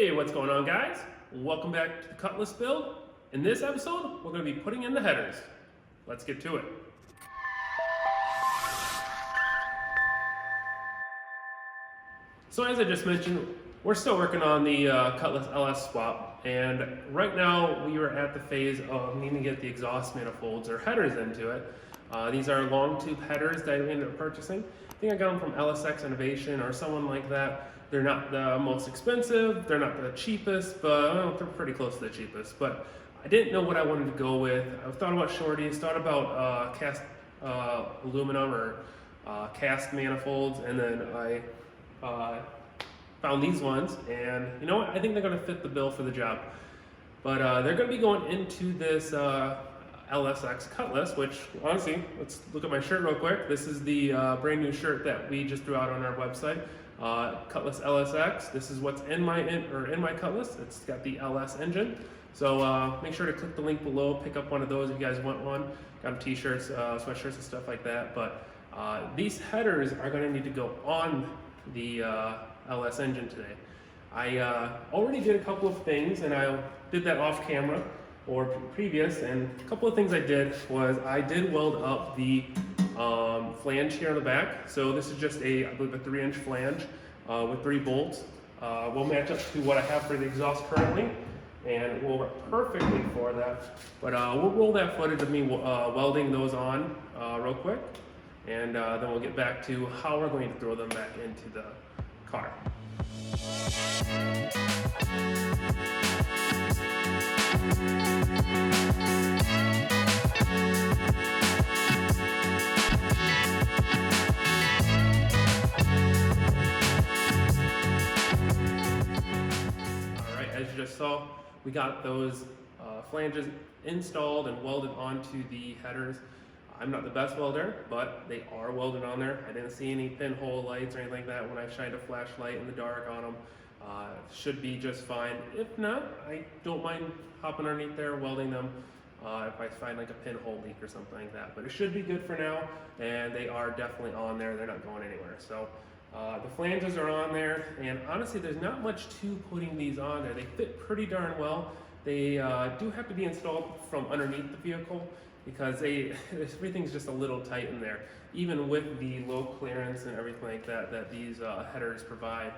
Hey, what's going on, guys? Welcome back to the Cutlass build. In this episode, we're going to be putting in the headers. Let's get to it. So as I just mentioned, we're still working on the Cutlass LS swap, and right now we are at the phase of needing to get the exhaust manifolds or headers into it. These are long tube headers that I ended up purchasing. I think I got them from LSX Innovation or someone like that. They're not the most expensive, they're not the cheapest, but they're pretty close to the cheapest. But I didn't know what I wanted to go with. I thought about shorties, thought about cast aluminum or cast manifolds, and then I found these ones, and you know what? I think they're going to fit the bill for the job. But they're going to be going into this LSX Cutlass, which honestly, let's look at my shirt real quick. This is the brand new shirt that we just threw out on our website. Cutlass LSX. This is what's in my Cutlass. It's got the LS engine. So make sure to click the link below, pick up one of those if you guys want one. Got them t-shirts, sweatshirts and stuff like that. But these headers are going to need to go on the LS engine today. I already did a couple of things, and I did that off camera or previous, and a couple of things I did was I did weld up the flange here on the back. So this is just I believe a 3-inch flange with 3 bolts. Will match up to what I have for the exhaust currently, and it will work perfectly for that. But we'll roll that footage of me welding those on real quick, and then we'll get back to how we're going to throw them back into the car. As you just saw, we got those flanges installed and welded onto the headers. I'm not the best welder, but they are welded on there. I didn't see any pinhole lights or anything like that when I shined a flashlight in the dark on them. Should be just fine. If not, I don't mind hopping underneath there, welding them if I find like a pinhole leak or something like that. But it should be good for now, and they are definitely on there. They're not going anywhere. So the flanges are on there, and honestly, there's not much to putting these on there. They fit pretty darn well. They do have to be installed from underneath the vehicle because everything's just a little tight in there, even with the low clearance and everything like that these headers provide.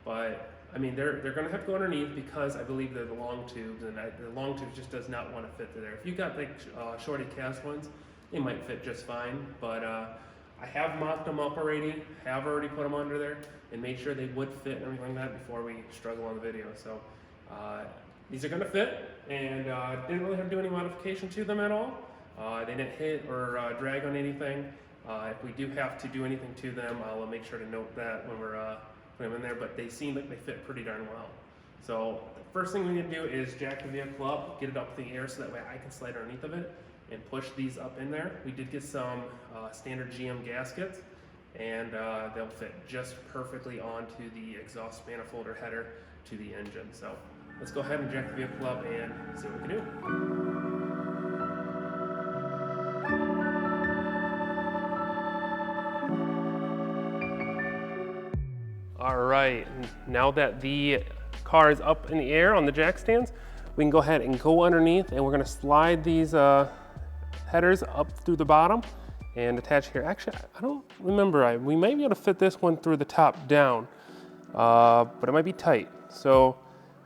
But I mean, they're going to have to go underneath because I believe they're the long tubes, and the long tubes just does not want to fit through there. If you got like shorty cast ones, they might fit just fine, but I have mocked them up already, have already put them under there, and made sure they would fit and everything like that before we struggle on the video. So these are going to fit, and didn't really have to do any modification to them at all. They didn't hit or drag on anything. If we do have to do anything to them, I'll make sure to note that when we're putting them in there, but they seem like they fit pretty darn well. So the first thing we need to do is jack the vehicle up, get it up in the air so that way I can slide underneath of it and push these up in there. We did get some standard GM gaskets, and they'll fit just perfectly onto the exhaust manifold or header to the engine. So let's go ahead and jack the vehicle up and see what we can do. All right, now that the car is up in the air on the jack stands, we can go ahead and go underneath, and we're gonna slide these headers up through the bottom and attach here. Actually, I don't remember, we might be able to fit this one through the top down, but it might be tight. So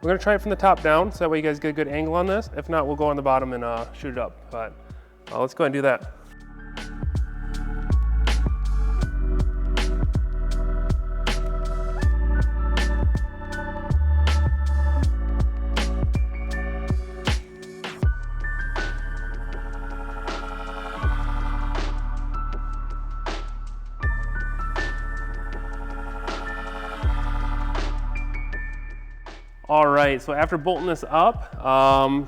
we're gonna try it from the top down, so that way you guys get a good angle on this. If not, we'll go on the bottom and shoot it up, but let's go ahead and do that. All right, so after bolting this up,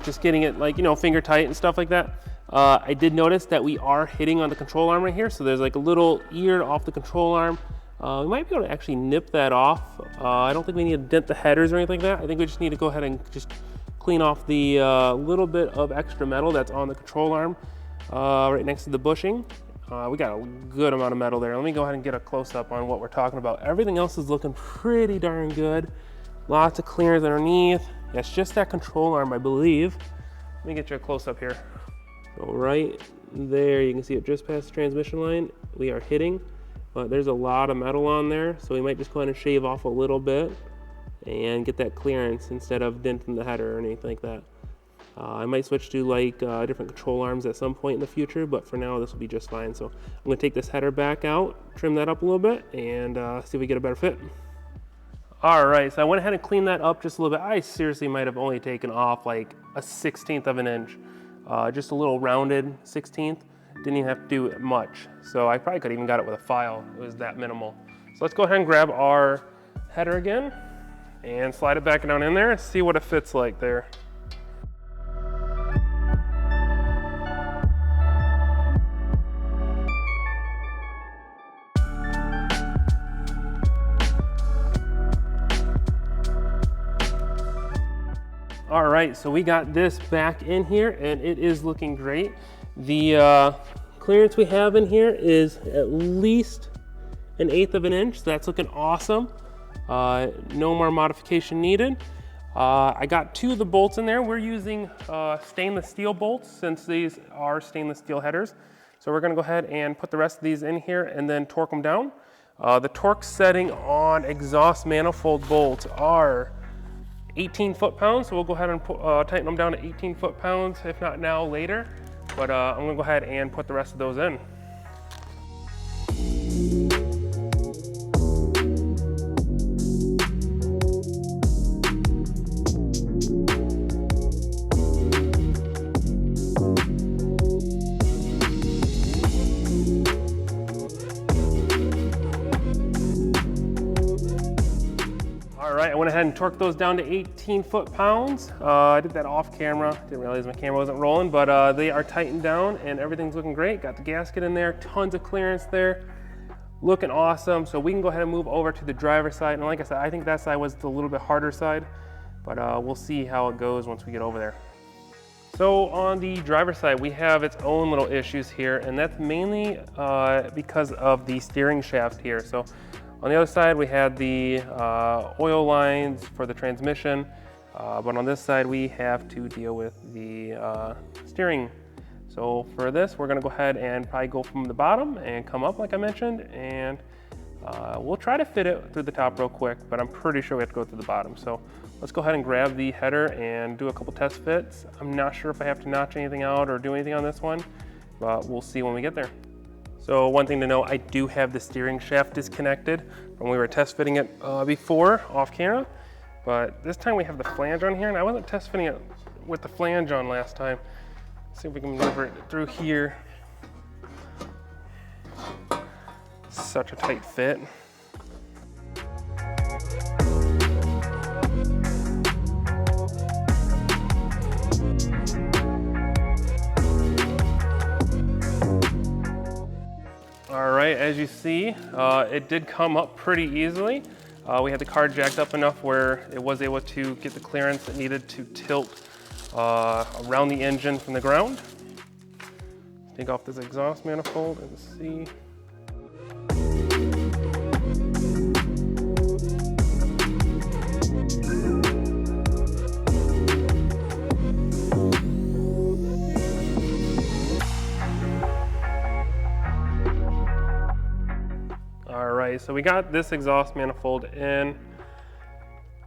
just getting it like, finger tight and stuff like that, I did notice that we are hitting on the control arm right here. So there's like a little ear off the control arm. We might be able to actually nip that off. I don't think we need to dent the headers or anything like that. I think we just need to go ahead and just clean off the little bit of extra metal that's on the control arm right next to the bushing. We got a good amount of metal there. Let me go ahead and get a close-up on what we're talking about. Everything else is looking pretty darn good. Lots of clearance underneath. Yeah, it's just that control arm, I believe. Let me get you a close up here. So right there, you can see it just past the transmission line. We are hitting, but there's a lot of metal on there, so we might just go ahead and shave off a little bit and get that clearance instead of denting the header or anything like that. I might switch to like different control arms at some point in the future, but for now this will be just fine. So I'm going to take this header back out, trim that up a little bit, and see if we get a better fit. All right, so I went ahead and cleaned that up just a little bit. I seriously might have only taken off like a 1/16 of an inch, just a little rounded 1/16. Didn't even have to do much. So I probably could have even got it with a file. It was that minimal. So let's go ahead and grab our header again and slide it back down in there and see what it fits like there. All right, so we got this back in here and it is looking great. The clearance we have in here is at least 1/8 of an inch, so that's looking awesome. No more modification needed. I got 2 of the bolts in there. We're using stainless steel bolts since these are stainless steel headers. So we're gonna go ahead and put the rest of these in here and then torque them down. The torque setting on exhaust manifold bolts are 18 foot-pounds, so we'll go ahead and tighten them down to 18 foot-pounds, if not now, later. But I'm gonna go ahead and put the rest of those in. I went ahead and torqued those down to 18 foot-pounds. I did that off camera. Didn't realize my camera wasn't rolling, but they are tightened down and everything's looking great. Got the gasket in there, tons of clearance there. Looking awesome. So we can go ahead and move over to the driver's side. And like I said, I think that side was the little bit harder side, but we'll see how it goes once we get over there. So on the driver's side, we have its own little issues here, and that's mainly because of the steering shaft here. So on the other side, we had the oil lines for the transmission, but on this side, we have to deal with the steering. So for this, we're gonna go ahead and probably go from the bottom and come up like I mentioned, and we'll try to fit it through the top real quick, but I'm pretty sure we have to go through the bottom. So let's go ahead and grab the header and do a couple test fits. I'm not sure if I have to notch anything out or do anything on this one, but we'll see when we get there. So one thing to know, I do have the steering shaft disconnected when we were test fitting it before off camera, but this time we have the flange on here, and I wasn't test fitting it with the flange on last time. Let's see if we can maneuver it through here. Such a tight fit. All right, as you see, it did come up pretty easily. We had the car jacked up enough where it was able to get the clearance it needed to tilt around the engine from the ground. Take off this exhaust manifold and see. So we got this exhaust manifold in,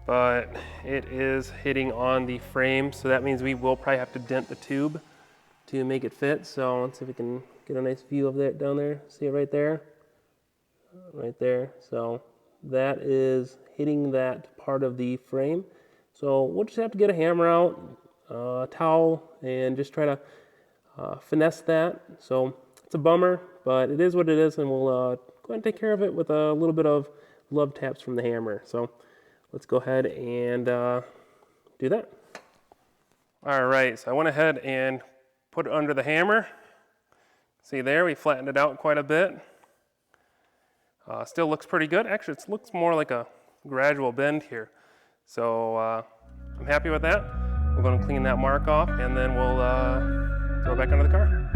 but it is hitting on the frame, so that means we will probably have to dent the tube to make it fit. So let's see if we can get a nice view of that down there. See it right there? Right there. So that is hitting that part of the frame. So we'll just have to get a hammer out, a towel, and just try to finesse that. So it's a bummer, but it is what it is, and we'll go ahead and take care of it with a little bit of love taps from the hammer. So let's go ahead and do that. All right, so I went ahead and put it under the hammer. See there, we flattened it out quite a bit. Still looks pretty good. Actually, it looks more like a gradual bend here. So I'm happy with that. We're going to clean that mark off, and then we'll throw it back under the car.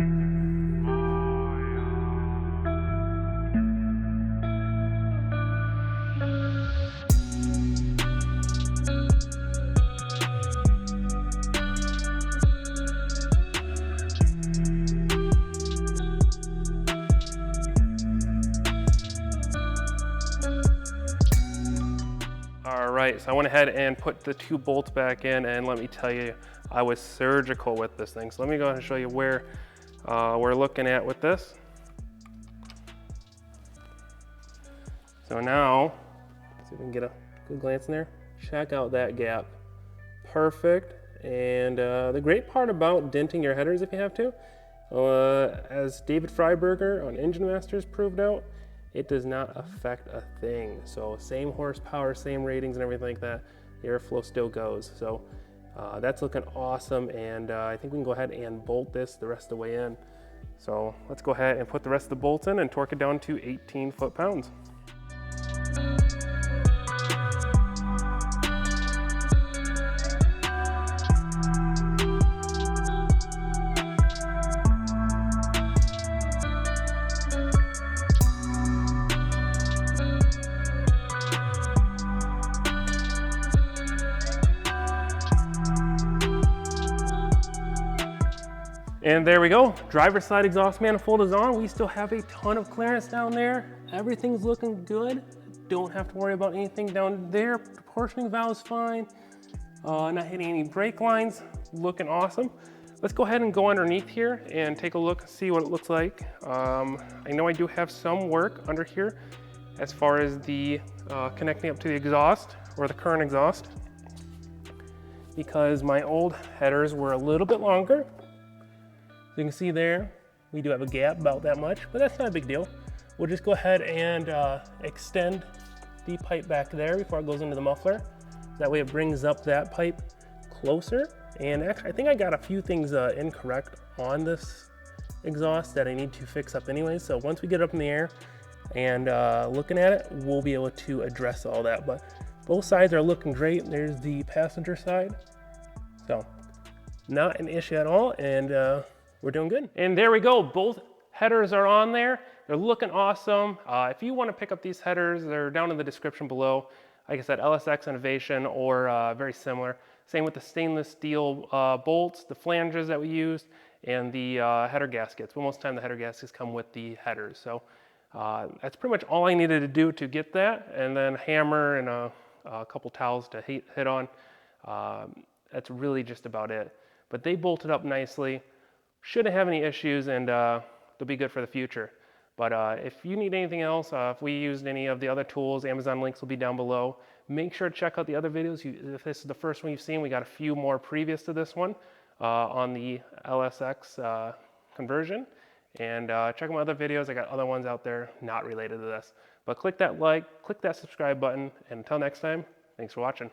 right, so I went ahead and put the 2 bolts back in, and let me tell you, I was surgical with this thing. So let me go ahead and show you where we're looking at with this. So now, let's see if we can get a good glance in there. Check out that gap. Perfect. And the great part about denting your headers, if you have to, as David Freiberger on Engine Masters proved out, it does not affect a thing. So same horsepower, same ratings and everything like that, the airflow still goes. So that's looking awesome, and I think we can go ahead and bolt this the rest of the way in. So let's go ahead and put the rest of the bolts in and torque it down to 18 foot-pounds. And there we go, driver's side exhaust manifold is on. We still have a ton of clearance down there. Everything's looking good. Don't have to worry about anything down there. Proportioning valve's fine. Not hitting any brake lines, looking awesome. Let's go ahead and go underneath here and take a look, see what it looks like. I know I do have some work under here as far as the connecting up to the exhaust or the current exhaust, because my old headers were a little bit longer. So you can see there, we do have a gap about that much, but that's not a big deal. We'll just go ahead and extend the pipe back there before it goes into the muffler. That way it brings up that pipe closer. And actually, I think I got a few things incorrect on this exhaust that I need to fix up anyway. So once we get up in the air and looking at it, we'll be able to address all that. But both sides are looking great. There's the passenger side. So not an issue at all. And we're doing good. And there we go. Both headers are on there. They're looking awesome. If you want to pick up these headers, they're down in the description below. Like I said, LSX Innovation or very similar. Same with the stainless steel bolts, the flanges that we used, and the header gaskets. Well, most of the time the header gaskets come with the headers. So that's pretty much all I needed to do to get that. And then hammer and a couple towels to hit on. That's really just about it. But they bolted up nicely. Shouldn't have any issues, and they'll be good for the future. But if you need anything else, if we used any of the other tools, Amazon links will be down below. Make sure to check out the other videos. If this is the first one you've seen, we got a few more previous to this one on the LSX conversion. And check out my other videos. I got other ones out there not related to this. But click that like, click that subscribe button, and until next time, thanks for watching.